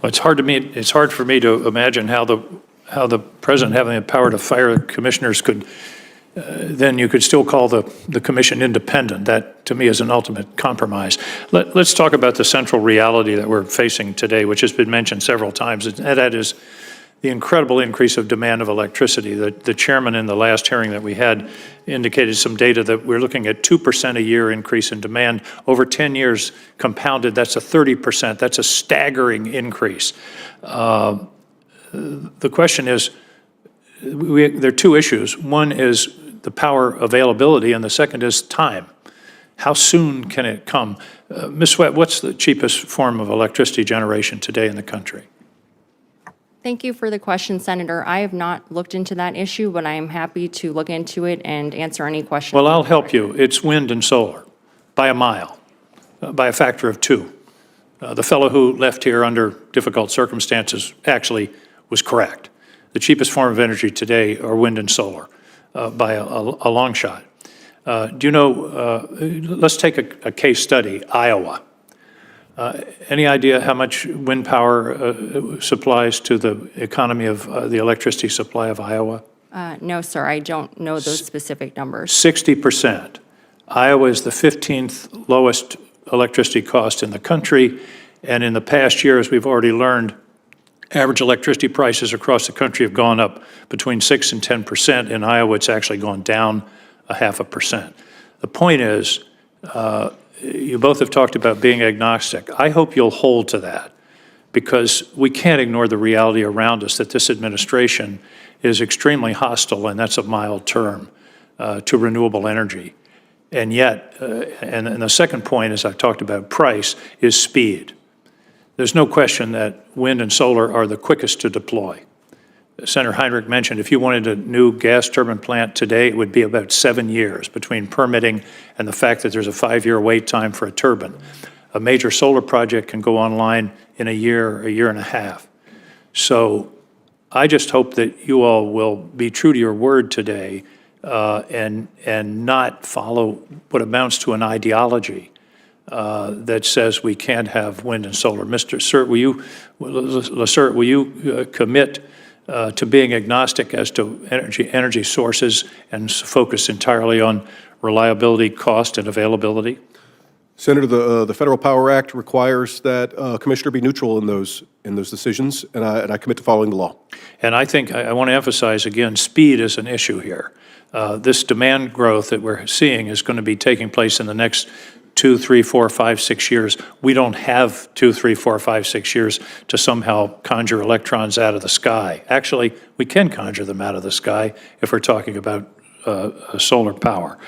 Well, it's hard for me to imagine how the president having the power to fire commissioners could, then you could still call the commission independent. That, to me, is an ultimate compromise. Let's talk about the central reality that we're facing today, which has been mentioned several times, and that is the incredible increase of demand of electricity. The chairman in the last hearing that we had indicated some data that we're looking at 2% a year increase in demand. Over 10 years compounded, that's a 30%. That's a staggering increase. The question is, there are two issues. One is the power availability, and the second is time. How soon can it come? Ms. Sweat, what's the cheapest form of electricity generation today in the country? Thank you for the question, Senator. I have not looked into that issue, but I am happy to look into it and answer any questions. Well, I'll help you. It's wind and solar by a mile, by a factor of 2. The fellow who left here under difficult circumstances actually was correct. The cheapest form of energy today are wind and solar by a long shot. Do you know, let's take a case study, Iowa. Any idea how much wind power supplies to the economy of the electricity supply of Iowa? No, sir, I don't know those specific numbers. 60%. Iowa is the 15th lowest electricity cost in the country, and in the past year, as we've already learned, average electricity prices across the country have gone up between 6 and 10%. In Iowa, it's actually gone down 0.5%. The point is, you both have talked about being agnostic. I hope you'll hold to that, because we can't ignore the reality around us that this administration is extremely hostile, and that's a mild term, to renewable energy. And yet, and the second point, as I've talked about price, is speed. There's no question that wind and solar are the quickest to deploy. Senator Heinrich mentioned if you wanted a new gas turbine plant today, it would be about 7 years between permitting and the fact that there's a 5-year wait time for a turbine. A major solar project can go online in a year and a half. So I just hope that you all will be true to your word today and not follow what amounts to an ideology that says we can't have wind and solar. Mr. Lacerte, will you commit to being agnostic as to energy sources and focus entirely on reliability, cost, and availability? Senator, the Federal Power Act requires that a commissioner be neutral in those decisions, and I commit to following the law. And I think I want to emphasize again, speed is an issue here. This demand growth that we're seeing is going to be taking place in the next 2, 3, 4, 5, 6 years. We don't have 2, 3, 4, 5, 6 years to somehow conjure electrons out of the sky. Actually, we can conjure them out of the sky if we're talking about solar power.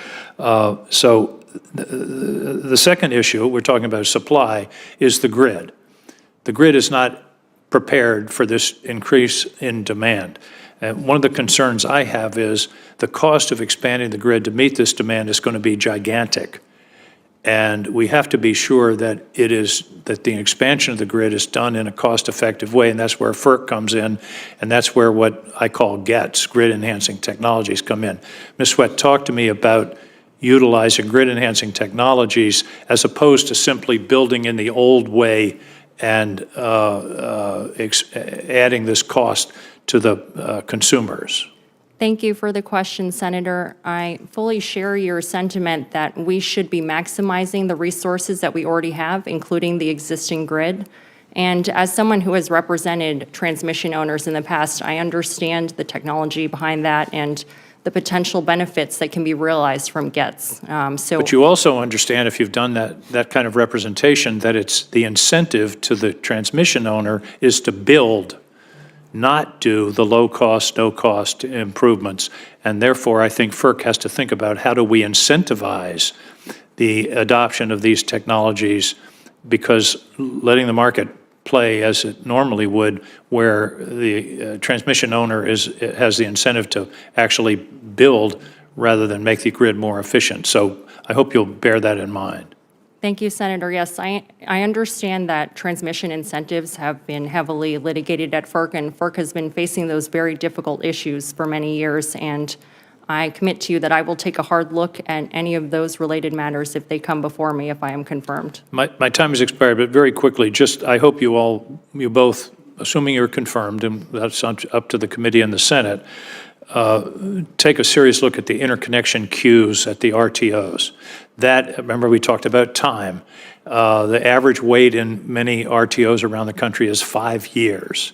So the second issue, we're talking about supply, is the grid. The grid is not prepared for this increase in demand. And one of the concerns I have is the cost of expanding the grid to meet this demand is going to be gigantic. And we have to be sure that the expansion of the grid is done in a cost-effective way, and that's where FERC comes in, and that's where what I call GETS, grid-enhancing technologies, come in. Ms. Sweat, talk to me about utilizing grid-enhancing technologies as opposed to simply building in the old way and adding this cost to the consumers. Thank you for the question, Senator. I fully share your sentiment that we should be maximizing the resources that we already have, including the existing grid. And as someone who has represented transmission owners in the past, I understand the technology behind that and the potential benefits that can be realized from GETS. But you also understand, if you've done that kind of representation, that it's the incentive to the transmission owner is to build, not do the low-cost, no-cost improvements. And therefore, I think FERC has to think about how do we incentivize the adoption of these technologies, because letting the market play as it normally would, where the transmission owner has the incentive to actually build rather than make the grid more efficient. So I hope you'll bear that in mind. Thank you, Senator. Yes, I understand that transmission incentives have been heavily litigated at FERC, and FERC has been facing those very difficult issues for many years. And I commit to you that I will take a hard look at any of those related matters if they come before me, if I am confirmed. My time has expired, but very quickly, I hope you both, assuming you're confirmed, and that's up to the committee and the Senate, take a serious look at the interconnection queues at the RTOs. Remember we talked about time. The average wait in many RTOs around the country is 5 years.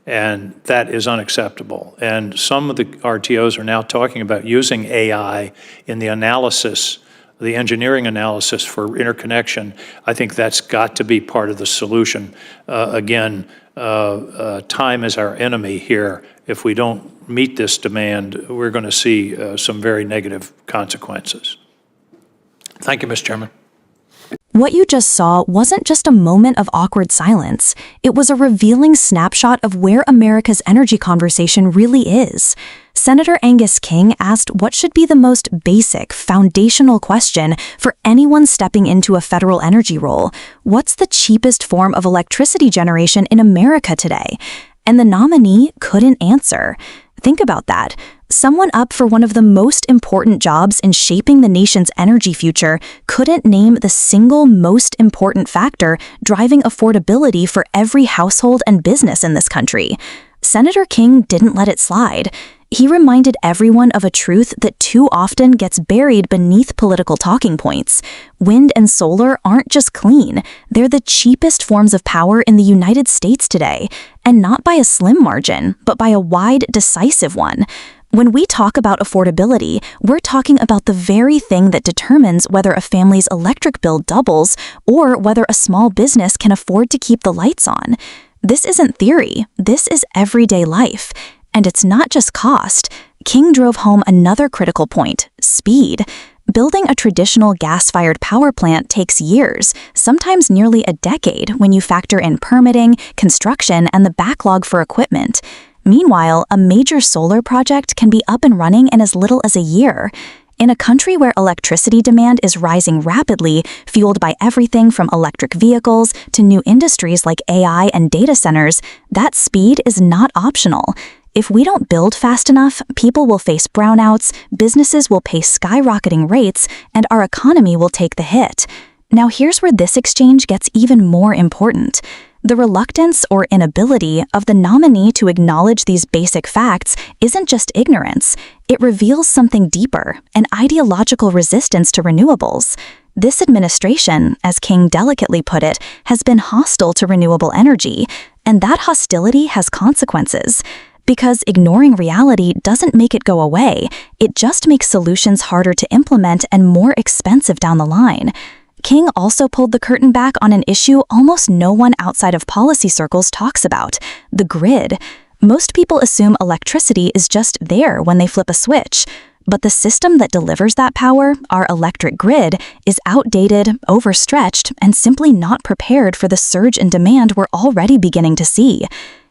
And that is unacceptable. And some of the RTOs are now talking about using AI in the analysis, the engineering analysis for interconnection. I think that's got to be part of the solution. Again, time is our enemy here. If we don't meet this demand, we're going to see some very negative consequences. Thank you, Mr. Chairman. What you just saw wasn't just a moment of awkward silence. It was a revealing snapshot of where America's energy conversation really is. Senator Angus King asked what should be the most basic, foundational question for anyone stepping into a federal energy role. What's the cheapest form of electricity generation in America today? And the nominee couldn't answer. Think about that. Someone up for one of the most important jobs in shaping the nation's energy future couldn't name the single most important factor driving affordability for every household and business in this country. Senator King didn't let it slide. He reminded everyone of a truth that too often gets buried beneath political talking points. Wind and solar aren't just clean. They're the cheapest forms of power in the United States today, and not by a slim margin, but by a wide, decisive one. When we talk about affordability, we're talking about the very thing that determines whether a family's electric bill doubles or whether a small business can afford to keep the lights on. This isn't theory. This is everyday life. And it's not just cost. King drove home another critical point: speed. Building a traditional gas-fired power plant takes years, sometimes nearly a decade when you factor in permitting, construction, and the backlog for equipment. Meanwhile, a major solar project can be up and running in as little as a year. In a country where electricity demand is rising rapidly, fueled by everything from electric vehicles to new industries like AI and data centers, that speed is not optional. If we don't build fast enough, people will face brownouts, businesses will pay skyrocketing rates, and our economy will take the hit. Now here's where this exchange gets even more important. The reluctance or inability of the nominee to acknowledge these basic facts isn't just ignorance. It reveals something deeper, an ideological resistance to renewables. This administration, as King delicately put it, has been hostile to renewable energy, and that hostility has consequences. Because ignoring reality doesn't make it go away, it just makes solutions harder to implement and more expensive down the line. King also pulled the curtain back on an issue almost no one outside of policy circles talks about: the grid. Most people assume electricity is just there when they flip a switch. But the system that delivers that power, our electric grid, is outdated, overstretched, and simply not prepared for the surge in demand we're already beginning to see.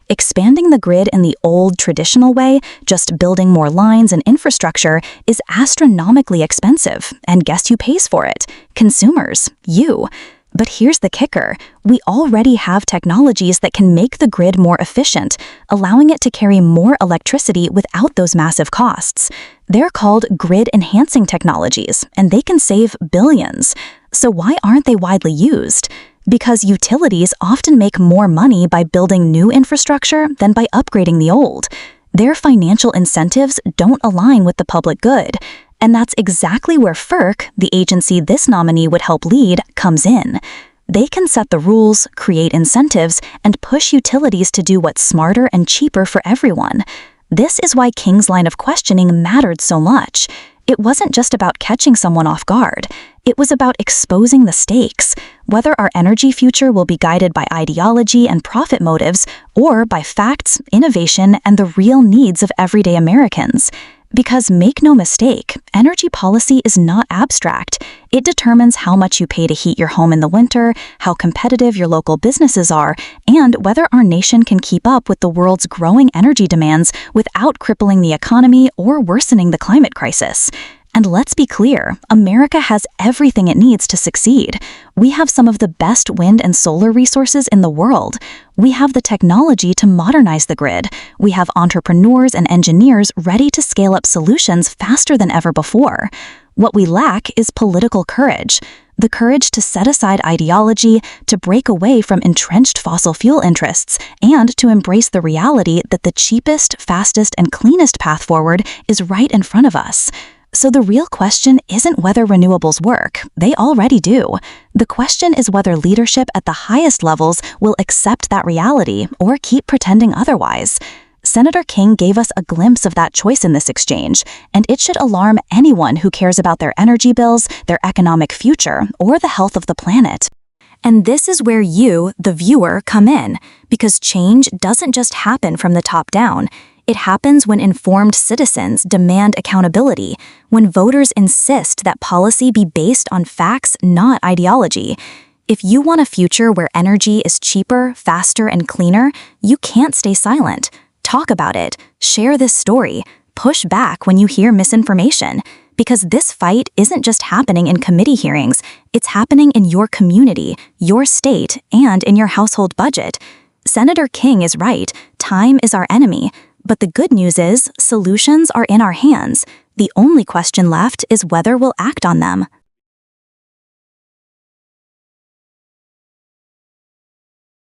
Expanding the grid in the old, traditional way, just building more lines and infrastructure, is astronomically expensive, and guess who pays for it? Consumers, you. But here's the kicker. We already have technologies that can make the grid more efficient, allowing it to carry more electricity without those massive costs. They're called grid-enhancing technologies, and they can save billions. So why aren't they widely used? Because utilities often make more money by building new infrastructure than by upgrading the old. Their financial incentives don't align with the public good. And that's exactly where FERC, the agency this nominee would help lead, comes in. They can set the rules, create incentives, and push utilities to do what's smarter and cheaper for everyone. This is why King's line of questioning mattered so much. It wasn't just about catching someone off guard. It was about exposing the stakes, whether our energy future will be guided by ideology and profit motives, or by facts, innovation, and the real needs of everyday Americans. Because make no mistake, energy policy is not abstract. It determines how much you pay to heat your home in the winter, how competitive your local businesses are, and whether our nation can keep up with the world's growing energy demands without crippling the economy or worsening the climate crisis. And let's be clear, America has everything it needs to succeed. We have some of the best wind and solar resources in the world. We have the technology to modernize the grid. We have entrepreneurs and engineers ready to scale up solutions faster than ever before. What we lack is political courage. The courage to set aside ideology, to break away from entrenched fossil fuel interests, and to embrace the reality that the cheapest, fastest, and cleanest path forward is right in front of us. So the real question isn't whether renewables work. They already do. The question is whether leadership at the highest levels will accept that reality or keep pretending otherwise. Senator King gave us a glimpse of that choice in this exchange, and it should alarm anyone who cares about their energy bills, their economic future, or the health of the planet. And this is where you, the viewer, come in, because change doesn't just happen from the top down. It happens when informed citizens demand accountability, when voters insist that policy be based on facts, not ideology. If you want a future where energy is cheaper, faster, and cleaner, you can't stay silent. Talk about it, share this story, push back when you hear misinformation, because this fight isn't just happening in committee hearings, it's happening in your community, your state, and in your household budget. Senator King is right, time is our enemy, but the good news is solutions are in our hands. The only question left is whether we'll act on them.